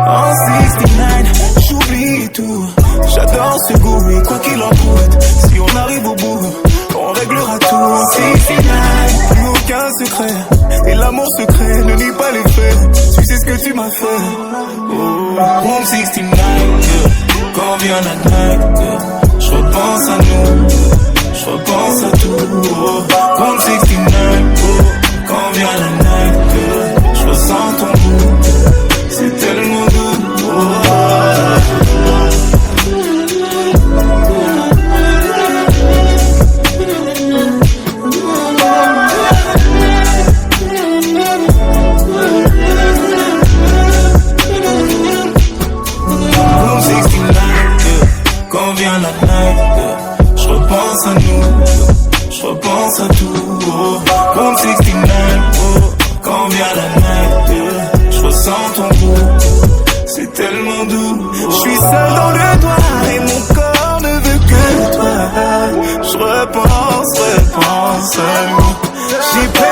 En 69, j'oublie tout. J'adore ce goût et quoi qu'il en coûte, si on arrive au bout, on réglera tout. En 69, plus aucun secret. Et l'amour secret ne nie pas les faits. Tu sais ce que tu m'as fait. Oh, Room 69, quand vient la night, je repense à nous, je repense à tout. Oh, Room 69, quand vient la night, je ressens ton goût, c'est tellement doux. Room 69, quand vient la night, je repense à nous, je repense à tout. Room 69, quand vient la night, je ressens ton goût, c'est tellement doux. Je suis seul dans le noir et mon corps ne veut que toi. Je repense à nous. J'ai